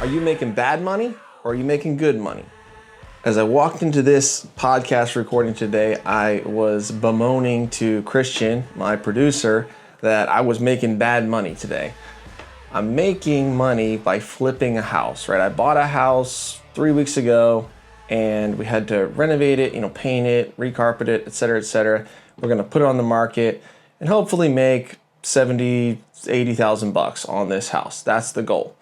Are you making bad money or are you making good money? As I walked into this podcast recording today, I was bemoaning to Christian, my producer, that I was making bad money today. I'm making money by flipping a house, right? I bought a house 3 weeks ago and we had to renovate it, paint it, recarpet it, et cetera, et cetera. We're gonna put it on the market and hopefully make 70, 80,000 bucks on this house. That's the goal.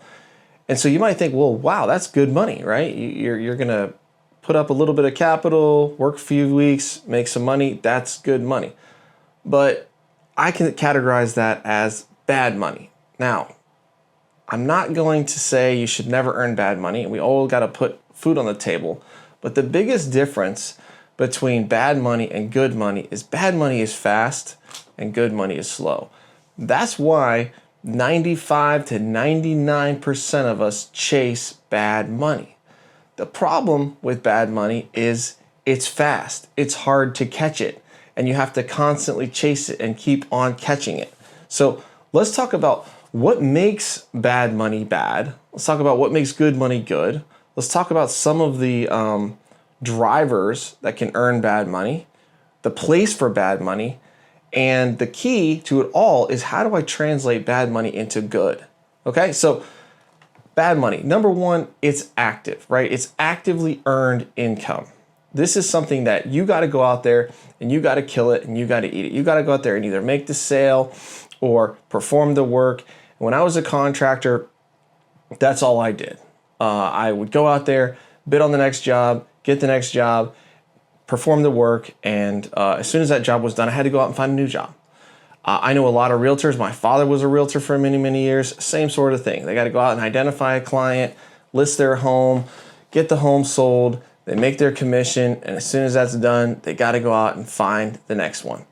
And so you might think, well, wow, that's good money, right? You're gonna put up a little bit of capital, work a few weeks, make some money. That's good money. But I can categorize that as bad money. Now, I'm not going to say you should never earn bad money. We all got to put food on the table. But the biggest difference between bad money and good money is bad money is fast and good money is slow. That's why 95 to 99% of us chase bad money. The problem with bad money is it's fast. It's hard to catch it. And you have to constantly chase it and keep on catching it. So let's talk about what makes bad money bad. Let's talk about what makes good money good. Let's talk about some of the drivers that can earn bad money, the place for bad money, and the key to it all is how do I translate bad money into good? Okay, so bad money. Number one, it's active, right? It's actively earned income. This is something that you got to go out there and you got to kill it and you got to eat it. You got to go out there and either make the sale or perform the work. When I was a contractor, that's all I did. I would go out there, bid on the next job, get the next job, perform the work, and as soon as that job was done, I had to go out and find a new job. I know a lot of realtors. My father was a realtor for many, many years. Same sort of thing. They got to go out and identify a client, list their home, get the home sold, they make their commission, and as soon as that's done, they got to go out and find the next one,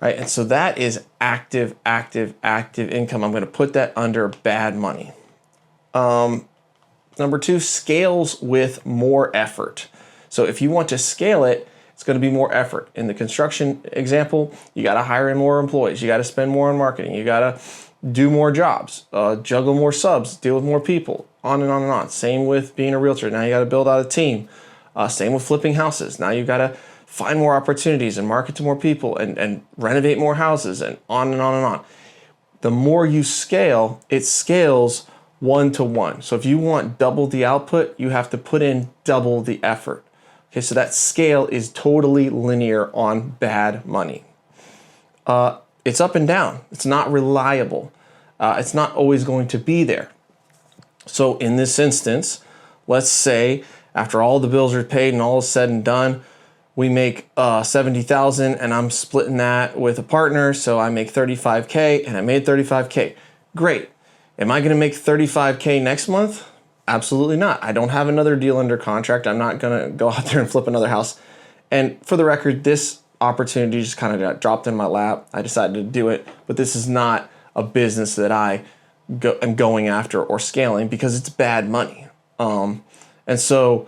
right? And so that is active income. I'm going to put that under bad money. Number two, scales with more effort. So if you want to scale it, it's going to be more effort. In the construction example, you got to hire in more employees. You got to spend more on marketing. You got to do more jobs, juggle more subs, deal with more people, on and on and on. Same with being a realtor. Now you got to build out a team. Same with flipping houses. Now you got to find more opportunities and market to more people and renovate more houses and on and on and on. The more you scale, it scales 1 to 1. So if you want double the output, you have to put in double the effort. Okay, so that scale is totally linear on bad money. It's up and down. It's not reliable. It's not always going to be there. So in this instance, let's say after all the bills are paid and all is said and done, we make 70,000 and I'm splitting that with a partner. So I make 35K and I made 35K. Great. Am I going to make 35K next month? Absolutely not. I don't have another deal under contract. I'm not going to go out there and flip another house. And for the record, this opportunity just kind of got dropped in my lap. I decided to do it, but this is not a business that I am going after or scaling because it's bad money. And so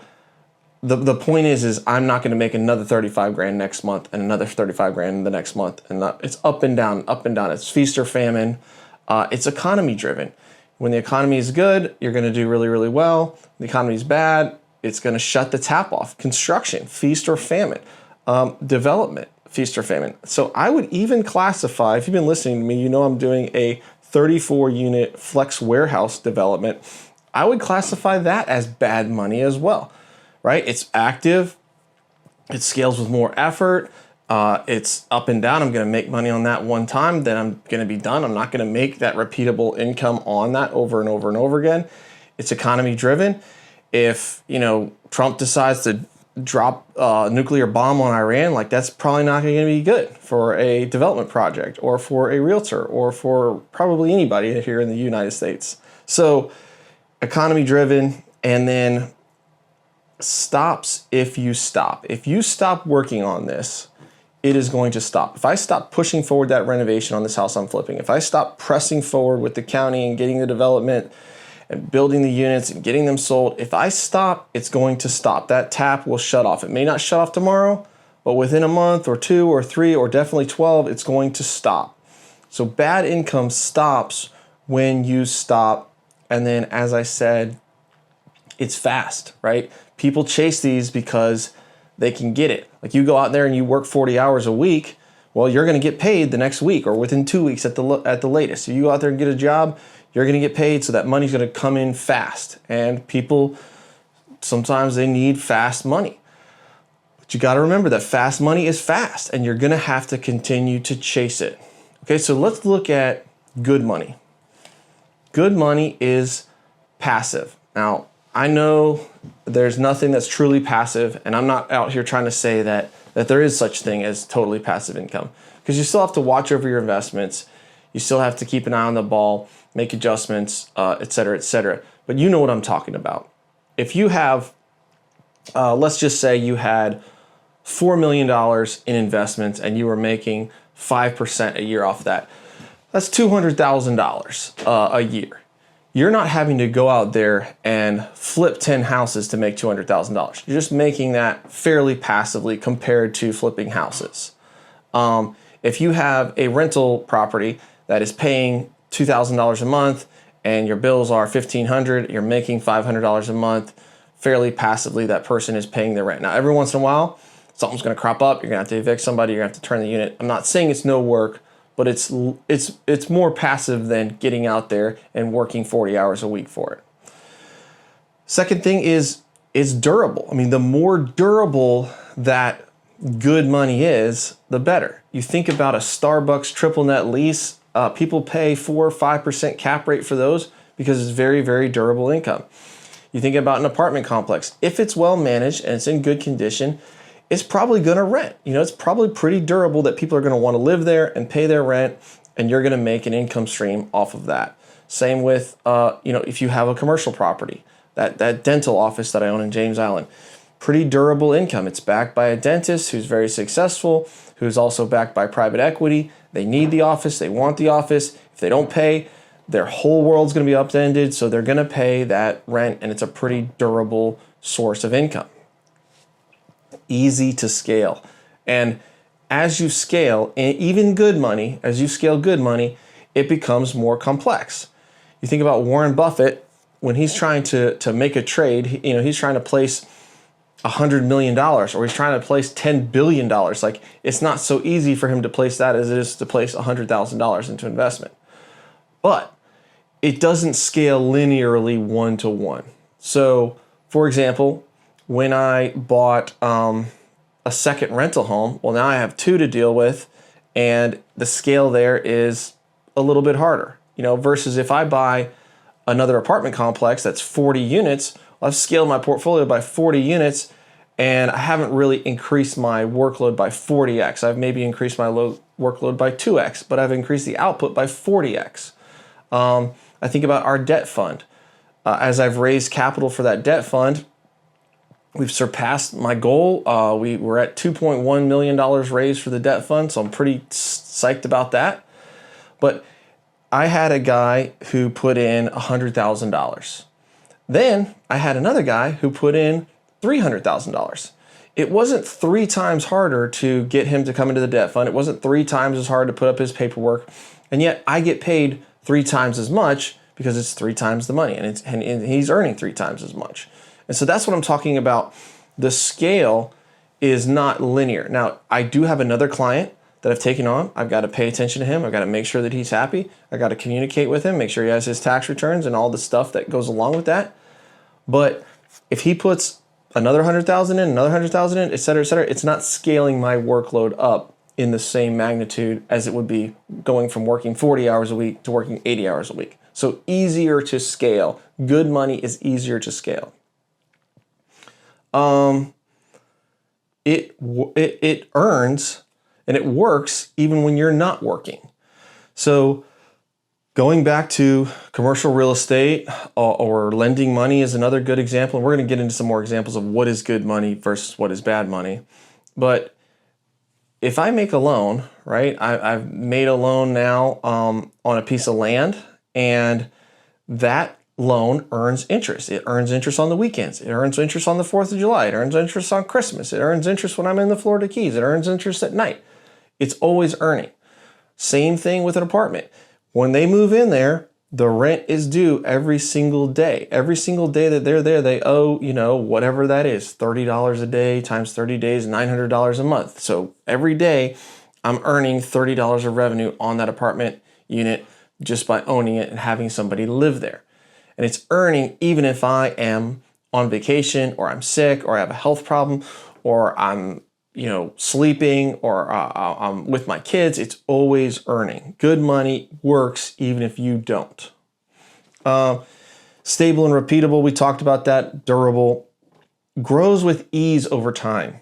the point is I'm not going to make another 35 grand next month and another 35 grand the next month. And it's up and down, up and down. It's feast or famine. It's economy driven. When the economy is good, you're going to do really, really well. The economy is bad, it's going to shut the tap off. Construction, feast or famine. Development, feast or famine. So I would even classify, if you've been listening to me, you know I'm doing a 34-unit flex warehouse development. I would classify that as bad money as well, right? It's active. It scales with more effort. It's up and down. I'm going to make money on that one time, then I'm going to be done. I'm not going to make that repeatable income on that over and over and over again. It's economy driven. If, Trump decides to drop a nuclear bomb on Iran, that's probably not going to be good for a development project or for a realtor or for probably anybody here in the United States. So economy driven, and then stops if you stop. If you stop working on this, it is going to stop. If I stop pushing forward that renovation on this house I'm flipping, if I stop pressing forward with the county and getting the development and building the units and getting them sold, if I stop, it's going to stop. That tap will shut off. It may not shut off tomorrow, but within a month or 2 or 3 or definitely 12, it's going to stop. So bad income stops when you stop. And then, as I said, it's fast, right? People chase these because they can get it. Like you go out there and you work 40 hours a week, well, you're going to get paid the next week or within 2 weeks at the latest. So you go out there and get a job, you're going to get paid, so that money's going to come in fast. And people, sometimes they need fast money. But you got to remember that fast money is fast, and you're going to have to continue to chase it. Okay, so let's look at good money. Good money is passive. Now, I know there's nothing that's truly passive, and I'm not out here trying to say that there is such thing as totally passive income, because you still have to watch over your investments. You still have to keep an eye on the ball, make adjustments, et cetera, et cetera. But you know what I'm talking about. If you have, let's just say you had $4 million in investments and you were making 5% a year off that, that's $200,000 a year. You're not having to go out there and flip 10 houses to make $200,000. You're just making that fairly passively compared to flipping houses. If you have a rental property that is paying $2,000 a month and your bills are $1,500, you're making $500 a month, fairly passively that person is paying their rent. Now, every once in a while, something's going to crop up. You're going to have to evict somebody. You're going to have to turn the unit. I'm not saying it's no work, but it's more passive than getting out there and working 40 hours a week for it. Second thing is it's durable. I mean, the more durable that good money is, the better. You think about a Starbucks triple net lease, people pay 4 or 5% cap rate for those because it's very, very durable income. You think about an apartment complex. If it's well managed and it's in good condition, it's probably going to rent. You know, it's probably pretty durable that people are going to want to live there and pay their rent, and you're going to make an income stream off of that. Same with, if you have a commercial property, that dental office that I own in James Island, pretty durable income. It's backed by a dentist who's very successful, who's also backed by private equity. They need the office. They want the office. If they don't pay, their whole world's going to be upended. So they're going to pay that rent, and it's a pretty durable source of income. Easy to scale. And as you scale, and even good money, as you scale good money, it becomes more complex. You think about Warren Buffett, when he's trying to make a trade, he's trying to place $100 million or he's trying to place $10 billion. Like, it's not so easy for him to place that as it is to place $100,000 into investment. But it doesn't scale linearly one-to-one. So, for example, when I bought a second rental home, well, now I have 2 to deal with, and the scale there is a little bit harder, versus if I buy another apartment complex that's 40 units, well, I've scaled my portfolio by 40 units, and I haven't really increased my workload by 40x. I've maybe increased my workload by 2x, but I've increased the output by 40x. I think about our debt fund. As I've raised capital for that debt fund, we've surpassed my goal. We were at $2.1 million raised for the debt fund, so I'm pretty psyched about that. But I had a guy who put in $100,000. Then I had another guy who put in $300,000. It wasn't 3 times harder to get him to come into the debt fund. It wasn't 3 times as hard to put up his paperwork. And yet I get paid 3 times as much because it's 3 times the money, and he's earning 3 times as much. And so that's what I'm talking about. The scale is not linear. Now, I do have another client that I've taken on. I've got to pay attention to him. I've got to make sure that he's happy. I've got to communicate with him, make sure he has his tax returns and all the stuff that goes along with that. But if he puts another 100,000 in, another 100,000 in, et cetera, it's not scaling my workload up in the same magnitude as it would be going from working 40 hours a week to working 80 hours a week. So easier to scale. Good money is easier to scale. It earns and it works even when you're not working. So going back to commercial real estate or lending money is another good example. We're going to get into some more examples of what is good money versus what is bad money. But if I make a loan, right, I've made a loan now on a piece of land, and that loan earns interest. It earns interest on the weekends. It earns interest on the 4th of July. It earns interest on Christmas. It earns interest when I'm in the Florida Keys. It earns interest at night. It's always earning. Same thing with an apartment. When they move in there, The rent is due every single day. Every single day that they're there, they owe, whatever that is, $30 a day times 30 days, $900 a month. So every day I'm earning $30 of revenue on that apartment unit just by owning it and having somebody live there. And it's earning even if I am on vacation or I'm sick or I have a health problem or I'm sleeping or I'm with my kids. It's always earning. Good money works even if you don't. Stable and repeatable, we talked about that. Durable, grows with ease over time.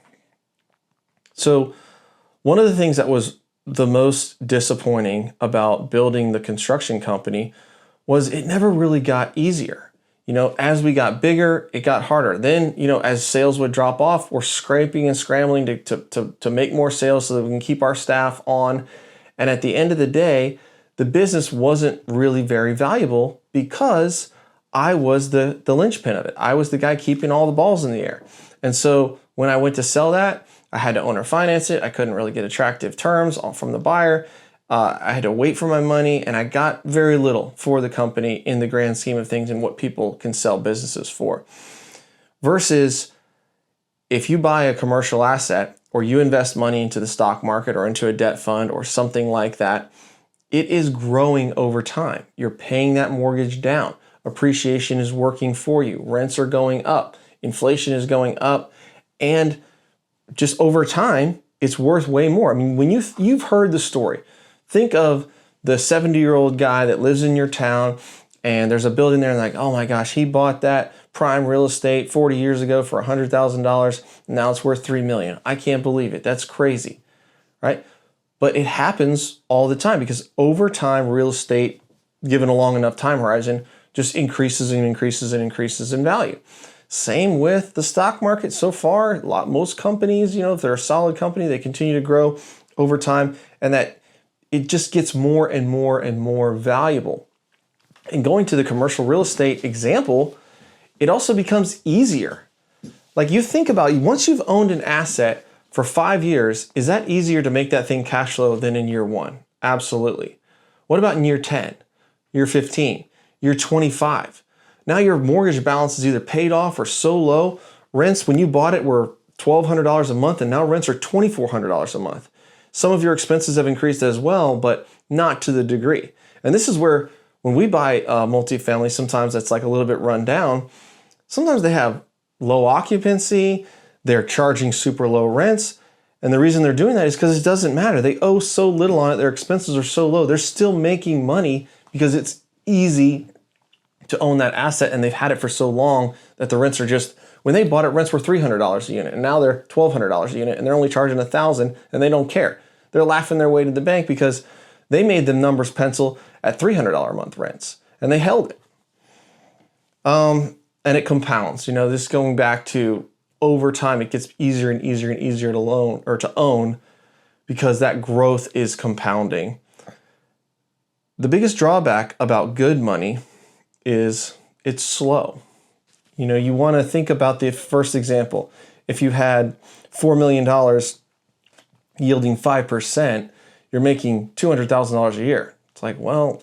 So one of the things that was the most disappointing about building the construction company was it never really got easier. As we got bigger, it got harder. Then, as sales would drop off, we're scraping and scrambling to make more sales so that we can keep our staff on. And at the end of the day, the business wasn't really very valuable because I was the linchpin of it. I was the guy keeping all the balls in the air. And so when I went to sell that, I had to owner finance it. I couldn't really get attractive terms from the buyer. I had to wait for my money, and I got very little for the company in the grand scheme of things and what people can sell businesses for. Versus if you buy a commercial asset or you invest money into the stock market or into a debt fund or something like that, it is growing over time. You're paying that mortgage down. Appreciation is working for you. Rents are going up. Inflation is going up. And just over time, it's worth way more. I mean, when you've heard the story, think of the 70-year-old guy that lives in your town and there's a building there and like, oh my gosh, he bought that prime real estate 40 years ago for $100,000. Now it's worth $3 million. I can't believe it. That's crazy, right? But it happens all the time because over time, real estate, given a long enough time horizon, just increases and increases and increases in value. Same with the stock market so far. Most companies, if they're a solid company, they continue to grow over time and that it just gets more and more and more valuable. And going to the commercial real estate example, it also becomes easier. Like you think about, once you've owned an asset for 5 years, is that easier to make that thing cash flow than in year 1? Absolutely. What about in year 10, year 15, year 25? Now your mortgage balance is either paid off or so low. Rents, when you bought it, were $1,200 a month, and now rents are $2,400 a month. Some of your expenses have increased as well, but not to the degree. And this is where when we buy multifamily, sometimes that's like a little bit run down. Sometimes they have low occupancy, they're charging super low rents. And the reason they're doing that is because it doesn't matter. They owe so little on it, their expenses are so low. They're still making money because it's easy to own that asset and they've had it for so long that the rents are just, when they bought it, rents were $300 a unit and now they're $1,200 a unit and they're only charging $1,000 and they don't care. They're laughing their way to the bank because they made the numbers pencil at $300 a month rents and they held it. And it compounds, this going back to over time, it gets easier and easier and easier to loan or to own because that growth is compounding. The biggest drawback about good money is it's slow. You want to think about the first example. If you had $4 million yielding 5%, you're making $200,000 a year. It's like, well,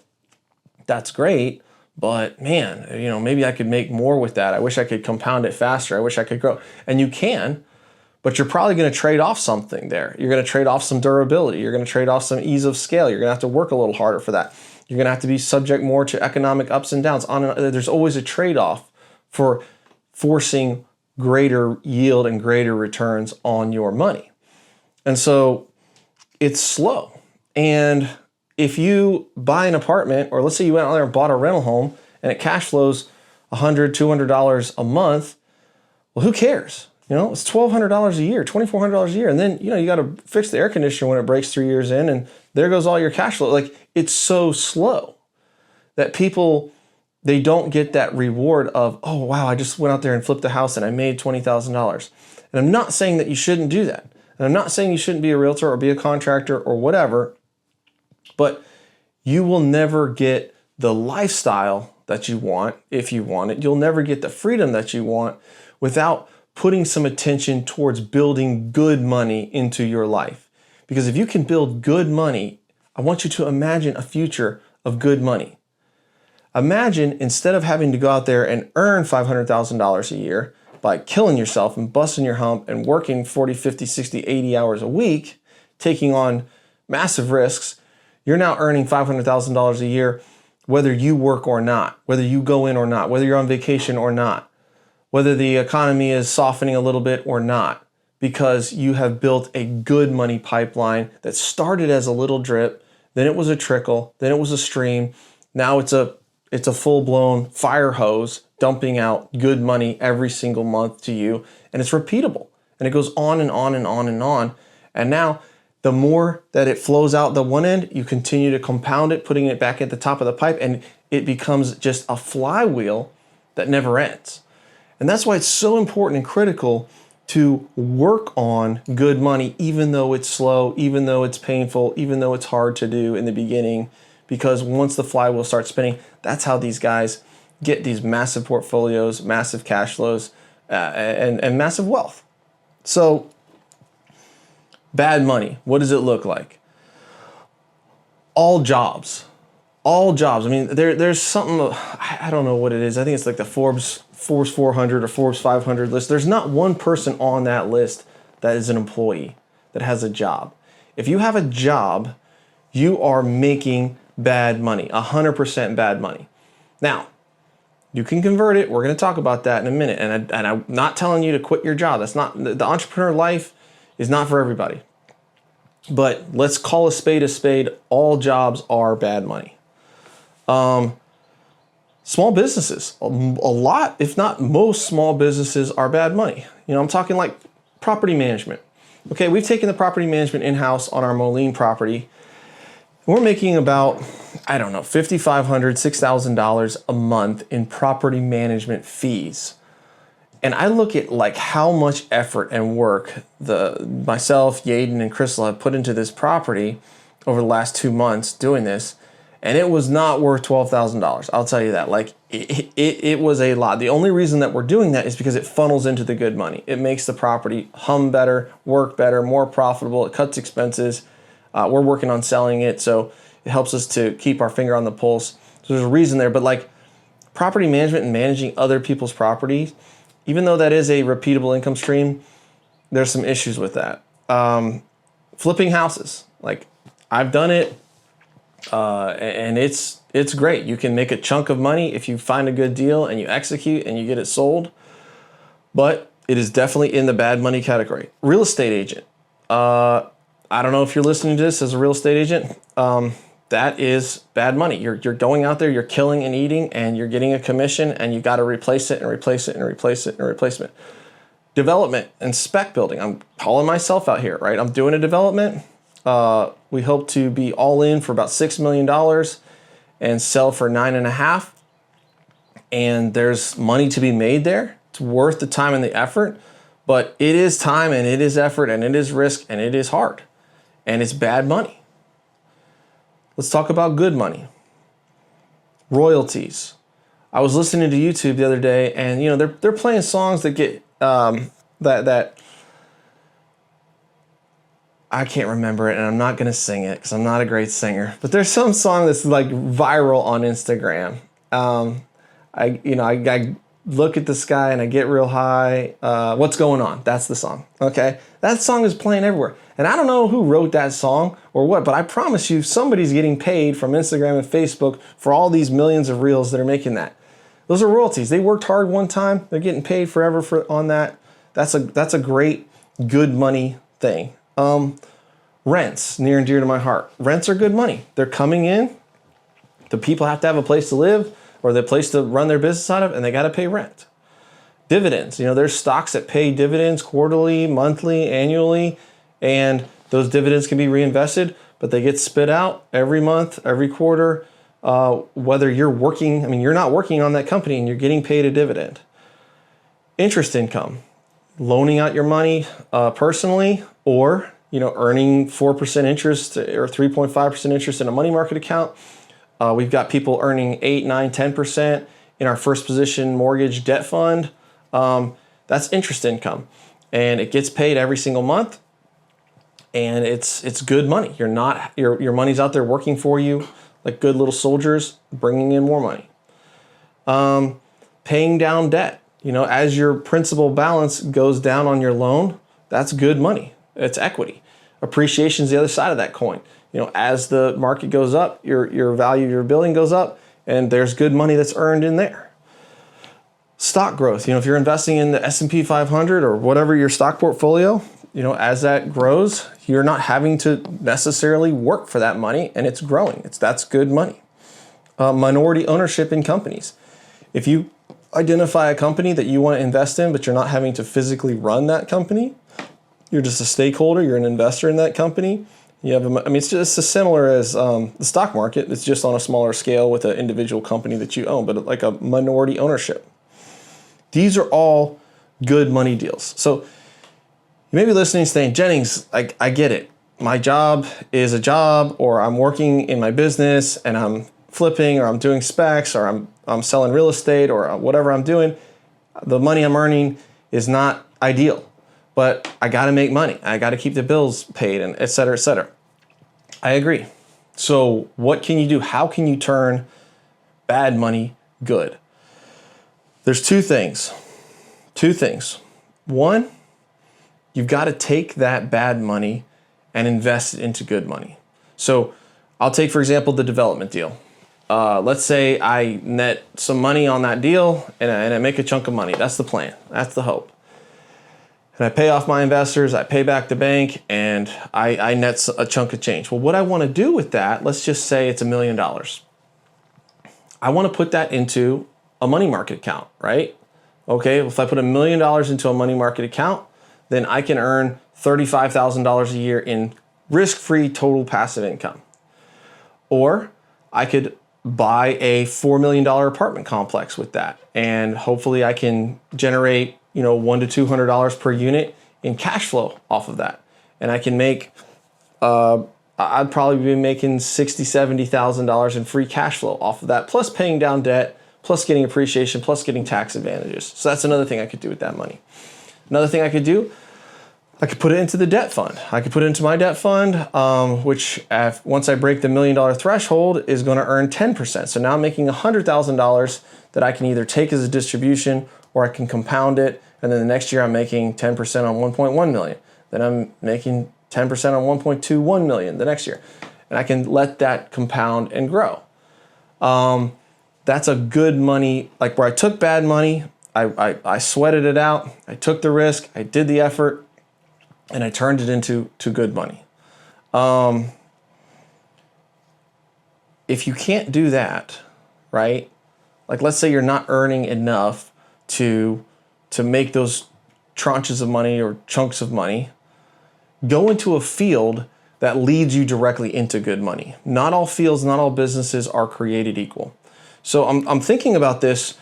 that's great, but man, maybe I could make more with that. I wish I could compound it faster. I wish I could grow. And you can, but you're probably going to trade off something there. You're going to trade off some durability. You're going to trade off some ease of scale. You're going to have to work a little harder for that. You're going to have to be subject more to economic ups and downs. There's always a trade-off for forcing greater yield and greater returns on your money. And so it's slow. And if you buy an apartment, or let's say you went out there and bought a rental home and it cash flows $100, $200 a month, well, who cares? It's $1,200 a year, $2,400 a year. And then, you got to fix the air conditioner when it breaks 3 years in and there goes all your cash flow. Like, it's so slow that people, they don't get that reward of, oh, wow, I just went out there and flipped a house and I made $20,000. And I'm not saying that you shouldn't do that. And I'm not saying you shouldn't be a realtor or be a contractor or whatever, but you will never get the lifestyle that you want if you want it. You'll never get the freedom that you want without putting some attention towards building good money into your life. Because if you can build good money, I want you to imagine a future of good money. Imagine instead of having to go out there and earn $500,000 a year by killing yourself and busting your hump and working 40, 50, 60, 80 hours a week, taking on massive risks, you're now earning $500,000 a year whether you work or not, whether you go in or not, whether you're on vacation or not, whether the economy is softening a little bit or not, because you have built a good money pipeline that started as a little drip, then it was a trickle, then it was a stream, now it's a full-blown fire hose dumping out good money every single month to you, and it's repeatable, and it goes on and on and on and on, and now the more that it flows out the one end, you continue to compound it, putting it back at the top of the pipe, and it becomes just a flywheel that never ends. And that's why it's so important and critical to work on good money, even though it's slow, even though it's painful, even though it's hard to do in the beginning, because once the flywheel starts spinning, that's how these guys get these massive portfolios, massive cash flows, and massive wealth. So, bad money, what does it look like? All jobs. I mean, there's something, I don't know what it is. I think it's like the Forbes 400 or Forbes 500 list. There's not one person on that list that is an employee, that has a job. If you have a job, you are making bad money, 100% bad money. Now, you can convert it. We're going to talk about that in a minute. And I'm not telling you to quit your job. That's not, the entrepreneur life is not for everybody. But let's call a spade. All jobs are bad money. Small businesses, a lot, if not most small businesses are bad money. I'm talking like property management. Okay, we've taken the property management in-house on our Moline property. We're making about, I don't know, $5,500, $6,000 a month in property management fees. And I look at like how much effort and work myself, Yaden, and Crystal have put into this property over the last 2 months doing this, and it was not worth $12,000. I'll tell you that. Like it was a lot. The only reason that we're doing that is because it funnels into the good money. It makes the property hum better, work better, more profitable. It cuts expenses. We're working on selling it, so it helps us to keep our finger on the pulse. So there's a reason there. But like property management and managing other people's properties, even though that is a repeatable income stream, there's some issues with that. Flipping houses, like I've done it, and it's great. You can make a chunk of money if you find a good deal and you execute and you get it sold, but it is definitely in the bad money category. Real estate agent. I don't know if you're listening to this as a real estate agent. That is bad money. You're going out there, you're killing and eating, and you're getting a commission, and you got to replace it and replace it and replace it and replacement. Development and spec building. I'm calling myself out here, right? I'm doing a development. We hope to be all in for about $6 million and sell for 9.5. And there's money to be made there. It's worth the time and the effort, but it is time and it is effort and it is risk and it is hard and it's bad money. Let's talk about good money. Royalties. I was listening to YouTube the other day, and they're playing songs that get that I can't remember it, and I'm not gonna sing it because I'm not a great singer. But there's some song that's like viral on Instagram. I look at the sky and I get real high. What's going on? That's the song. Okay, that song is playing everywhere. And I don't know who wrote that song or what, but I promise you somebody's getting paid from Instagram and Facebook for all these millions of reels that are making that. Those are royalties. They worked hard one time. They're getting paid forever on that. That's a great, good money thing. Rents, near and dear to my heart. Rents are good money. They're coming in. The people have to have a place to live or the place to run their business out of, and they got to pay rent. Dividends. There's stocks that pay dividends quarterly, monthly, annually, and those dividends can be reinvested, but they get spit out every month, every quarter, whether you're working, you're not working on that company and you're getting paid a dividend. Interest income, loaning out your money personally, or earning 4% interest or 3.5% interest in a money market account. We've got people earning 8, 9, 10% in our first position mortgage debt fund. That's interest income, and it gets paid every single month. And it's good money. Your money's out there working for you like good little soldiers, bringing in more money. Paying down debt. As your principal balance goes down on your loan, that's good money. It's equity. Appreciation is the other side of that coin. As the market goes up, your value of your building goes up, and there's good money that's earned in there. Stock growth. If you're investing in the S&P 500 or whatever your stock portfolio, as that grows, you're not having to necessarily work for that money, and it's growing. That's good money. Minority ownership in companies. If you identify a company that you want to invest in, but you're not having to physically run that company, you're just a stakeholder, you're an investor in that company. It's just as similar as the stock market. It's just on a smaller scale with an individual company that you own, but like a minority ownership. These are all good money deals. So you may be listening saying, Jennings, I get it. My job is a job, or I'm working in my business and I'm flipping, or I'm doing specs, or I'm selling real estate, or whatever I'm doing. The money I'm earning is not ideal, but I got to make money. I got to keep the bills paid, and et cetera, et cetera. I agree. So what can you do? How can you turn bad money good? There's two things. One, you've got to take that bad money and invest it into good money. So I'll take, for example, the development deal. Let's say I net some money on that deal and I make a chunk of money. That's the plan. That's the hope. And I pay off my investors, I pay back the bank, and I net a chunk of change. Well, what I want to do with that, let's just say it's $1 million. I want to put that into a money market account, right? Okay, if I put $1 million into a money market account, then I can earn $35,000 a year in risk-free total passive income. Or I could buy a $4 million apartment complex with that, and hopefully I can generate $100 to $200 per unit in cash flow off of that. And I can make, I'd probably be making $60,000, $70,000 in free cash flow off of that, plus paying down debt, plus getting appreciation, plus getting tax advantages. So that's another thing I could do with that money. Another thing I could do, I could put it into the debt fund. I could put it into my debt fund, which once I break the $1 million threshold is going to earn 10%. So now I'm making $100,000 that I can either take as a distribution, or I can compound it, and then the next year I'm making 10% on 1.1 million. Then I'm making 10% on 1.21 million the next year. And I can let that compound and grow. That's a good money, like where I took bad money, I sweated it out, I took the risk, I did the effort, and I turned it into good money. If you can't do that, right? Like let's say you're not earning enough to make those tranches of money or chunks of money, go into a field that leads you directly into good money. Not all fields, not all businesses are created equal. So I'm thinking about this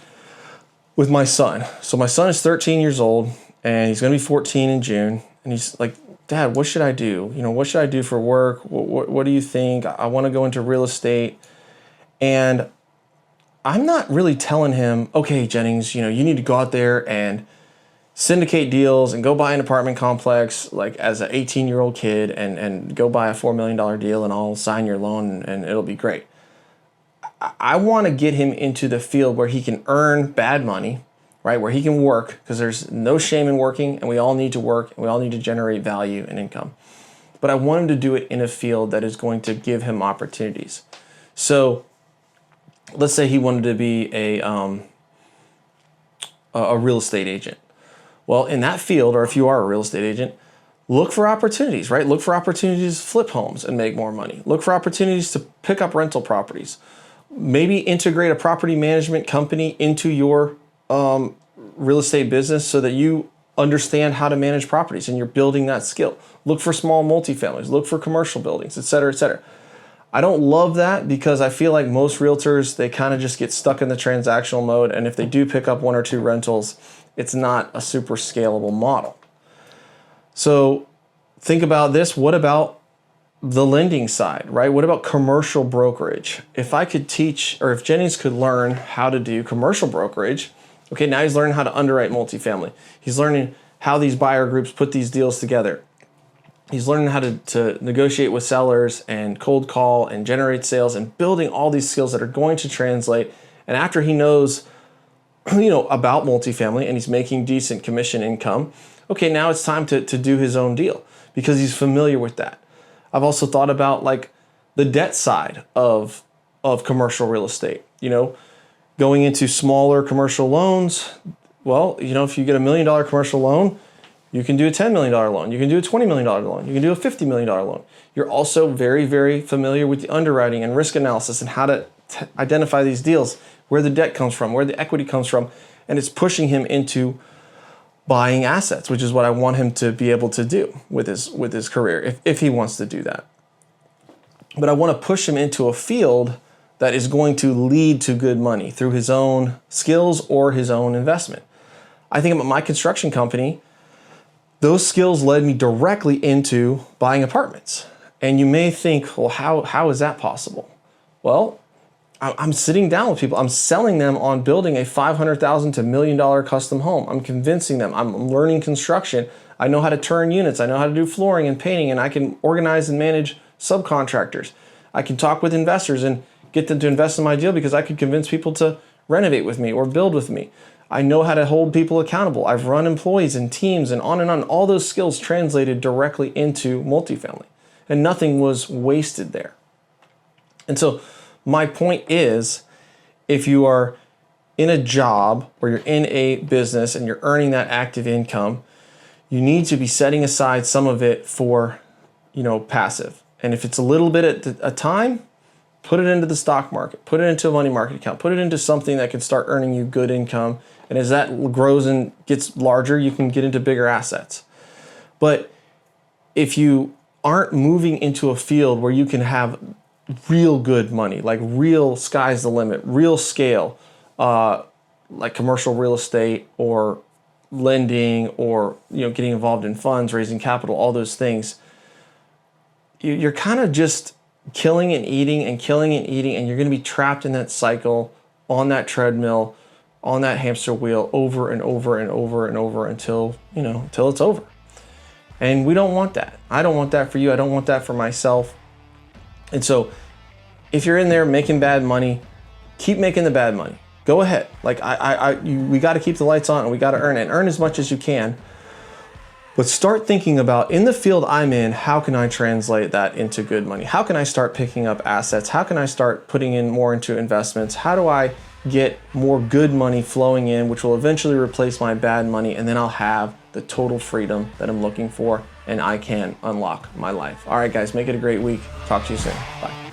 with my son. So my son is 13 years old and he's going to be 14 in June. And he's like, Dad, what should I do? What should I do for work? What do you think? I want to go into real estate. And I'm not really telling him, okay, Jennings, you need to go out there and syndicate deals and go buy an apartment complex like as an 18-year-old kid and go buy a $4 million deal and I'll sign your loan and it'll be great. I want to get him into the field where he can earn bad money, right? Where he can work, because there's no shame in working and we all need to work and we all need to generate value and income. But I want him to do it in a field that is going to give him opportunities. So let's say he wanted to be a real estate agent. Well, in that field, or if you are a real estate agent, look for opportunities, right? Look for opportunities to flip homes and make more money. Look for opportunities to pick up rental properties. Maybe integrate a property management company into your real estate business so that you understand how to manage properties and you're building that skill. Look for small multifamilies. Look for commercial buildings, et cetera, et cetera. I don't love that because I feel like most realtors, they kind of just get stuck in the transactional mode. And if they do pick up one or two rentals, it's not a super scalable model. So think about this. What about the lending side, right? What about commercial brokerage? If I could teach, or if Jennings could learn how to do commercial brokerage, okay, now he's learning how to underwrite multifamily. He's learning how these buyer groups put these deals together. He's learning how to negotiate with sellers and cold call and generate sales and building all these skills that are going to translate. And after he knows about multifamily and he's making decent commission income. Okay, now it's time to do his own deal because he's familiar with that. I've also thought about like the debt side of commercial real estate, going into smaller commercial loans. Well, if you get $1 million commercial loan, you can do a $10 million loan. You can do a $20 million loan. You can do a $50 million loan. You're also very, very familiar with the underwriting and risk analysis and how to identify these deals, where the debt comes from, where the equity comes from, and it's pushing him into buying assets, which is what I want him to be able to do with his career, if he wants to do that. But I want to push him into a field that is going to lead to good money through his own skills or his own investment. I think about my construction company, those skills led me directly into buying apartments. And you may think, well, how is that possible? Well, I'm sitting down with people. I'm selling them on building a $500,000 to $1 million custom home. I'm convincing them. I'm learning construction. I know how to turn units. I know how to do flooring and painting, and I can organize and manage subcontractors. I can talk with investors and get them to invest in my deal because I could convince people to renovate with me or build with me. I know how to hold people accountable. I've run employees and teams and on. All those skills translated directly into multifamily, and nothing was wasted there. And so my point is, if you are in a job or you're in a business and you're earning that active income, you need to be setting aside some of it for, passive. And if it's a little bit at a time, put it into the stock market, put it into a money market account, put it into something that can start earning you good income. And as that grows and gets larger, you can get into bigger assets. But if you aren't moving into a field where you can have real good money, like real sky's the limit, real scale, like commercial real estate or lending or getting involved in funds, raising capital, all those things, you're kind of just killing and eating and killing and eating, and you're going to be trapped in that cycle, on that treadmill, on that hamster wheel over and over and over and over until it's over. And we don't want that. I don't want that for you. I don't want that for myself. And so if you're in there making bad money, keep making the bad money. Go ahead. Like we got to keep the lights on and we got to earn it. And earn as much as you can. But start thinking about, in the field I'm in, how can I translate that into good money? How can I start picking up assets? How can I start putting in more into investments? How do I get more good money flowing in, which will eventually replace my bad money, and then I'll have the total freedom that I'm looking for, and I can unlock my life. All right, guys, make it a great week. Talk to you soon. Bye.